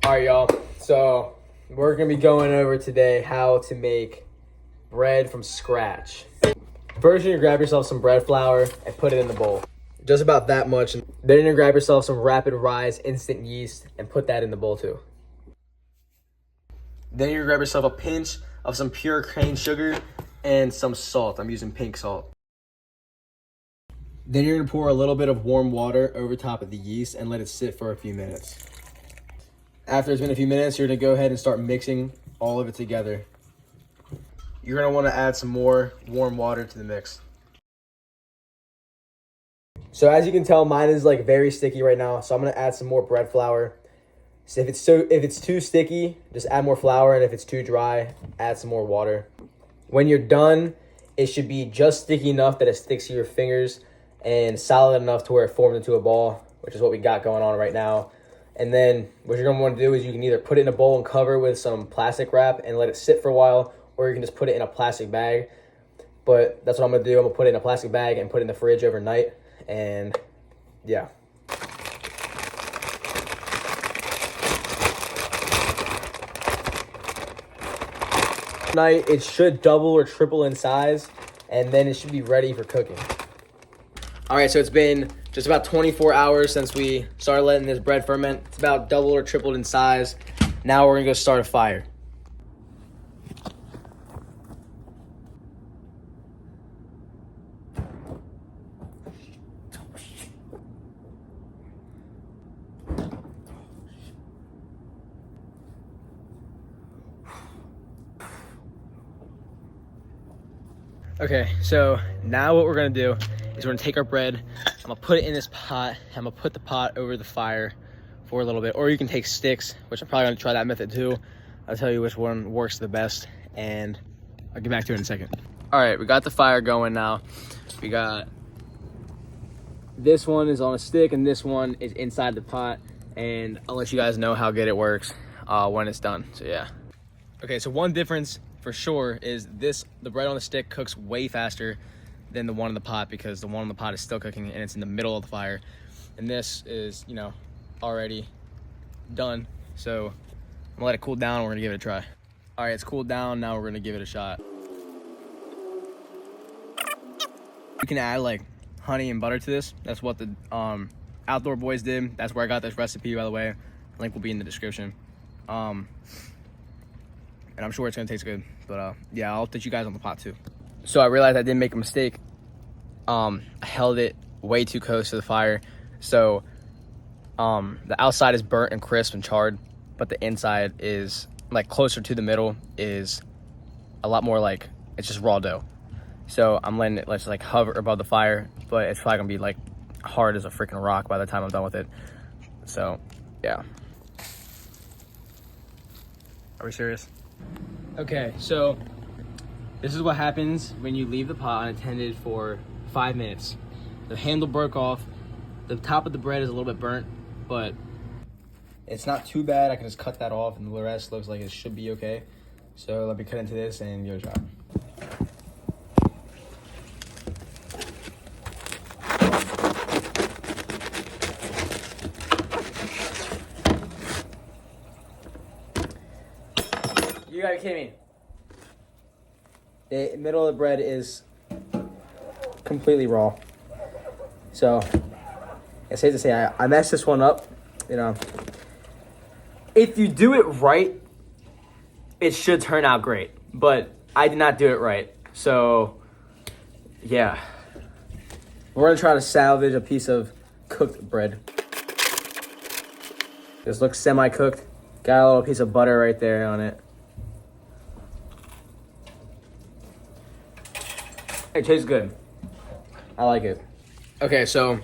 All right, y'all. So we're gonna be going over today how to make bread from scratch. First, you're gonna grab yourself some bread flour and put it in the bowl. Just about that much. Then you're gonna grab yourself some rapid rise instant yeast and put that in the bowl too. Then you're gonna grab yourself a pinch of some pure cane sugar and some salt. I'm using pink salt. Then you're gonna pour a little bit of warm water over top of the yeast and let it sit for a few minutes. After it's been a few minutes, you're gonna go ahead and start mixing all of it together. You're gonna wanna add some more warm water to the mix. So as you can tell, mine is like very sticky right now. So I'm gonna add some more bread flour. So if it's too sticky, just add more flour, and if it's too dry, add some more water. When you're done, it should be just sticky enough that it sticks to your fingers and solid enough to where it forms into a ball, which is what we got going on right now. And then what you're gonna want to do is you can either put it in a bowl and cover with some plastic wrap and let it sit for a while, or you can just put it in a plastic bag. But that's what I'm gonna do. I'm gonna put it in a plastic bag and put it in the fridge overnight. And yeah. Night, it should double or triple in size, and then it should be ready for cooking. All right, so it's been just about 24 hours since we started letting this bread ferment. It's about doubled or tripled in size. Now we're gonna go start a fire. Okay, so now what we're gonna do is we're gonna take our bread, I'm gonna put it in this pot, I'm gonna put the pot over the fire for a little bit, or you can take sticks, which I'm probably gonna try that method too. I'll tell you which one works the best, and I'll get back to it in a second. All right, we got the fire going now. We got, this one is on a stick and this one is inside the pot, and I'll let you guys know how good it works when it's done, so yeah. Okay, so one difference for sure is the bread on the stick cooks way faster than the one in the pot, because the one in the pot is still cooking and it's in the middle of the fire, and this is, you know, already done. So I'm gonna let it cool down and we're gonna give it a try. All right, it's cooled down, now we're gonna give it a shot. You can add like honey and butter to this. That's what the Outdoor Boys did. That's where I got this recipe, by the way. Link will be in the description. And I'm sure it's gonna taste good, but yeah, I'll update you guys on the pot too. So I realized I did make a mistake. I held it way too close to the fire. So the outside is burnt and crisp and charred, but the inside is like closer to the middle, is a lot more like, it's just raw dough. So I'm letting it like hover above the fire, but it's probably gonna be like hard as a freaking rock by the time I'm done with it. So yeah. Are we serious? Okay, so this is what happens when you leave the pot unattended for 5 minutes. The handle broke off. The top of the bread is a little bit burnt, but it's not too bad. I can just cut that off and the rest looks like it should be okay. So let me cut into this and give it a shot. You gotta be kidding me. The middle of the bread is completely raw. So it's safe to say I messed this one up. You know, if you do it right, it should turn out great. But I did not do it right. So yeah, we're gonna try to salvage a piece of cooked bread. This looks semi-cooked. Got a little piece of butter right there on it. It tastes good. I like it. Okay, so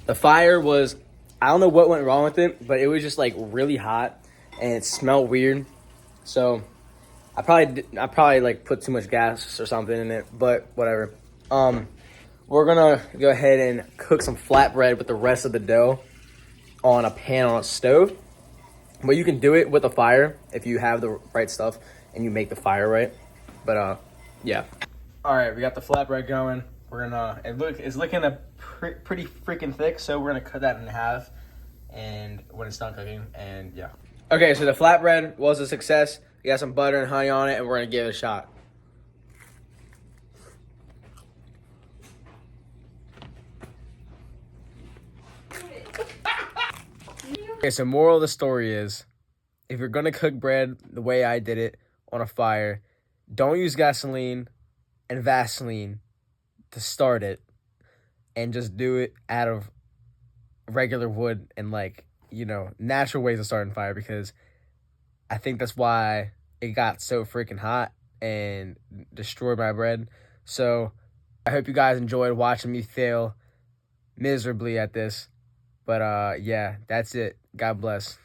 the fire was, I don't know what went wrong with it, but it was just like really hot and it smelled weird. So I probably like put too much gas or something in it, but whatever. We're gonna go ahead and cook some flatbread with the rest of the dough on a pan on a stove. But you can do it with a fire if you have the right stuff and you make the fire right. But yeah. All right, we got the flatbread going. We're gonna, it's looking pretty freaking thick, so we're gonna cut that in half and when it's done cooking, and yeah. Okay, so the flatbread was a success. We got some butter and honey on it, and we're gonna give it a shot. Okay, so moral of the story is, if you're gonna cook bread the way I did it on a fire, don't use gasoline and Vaseline to start it, and just do it out of regular wood and, like, you know, natural ways of starting fire, because I think that's why it got so freaking hot and destroyed my bread. So I hope you guys enjoyed watching me fail miserably at this. But yeah, that's it. God bless.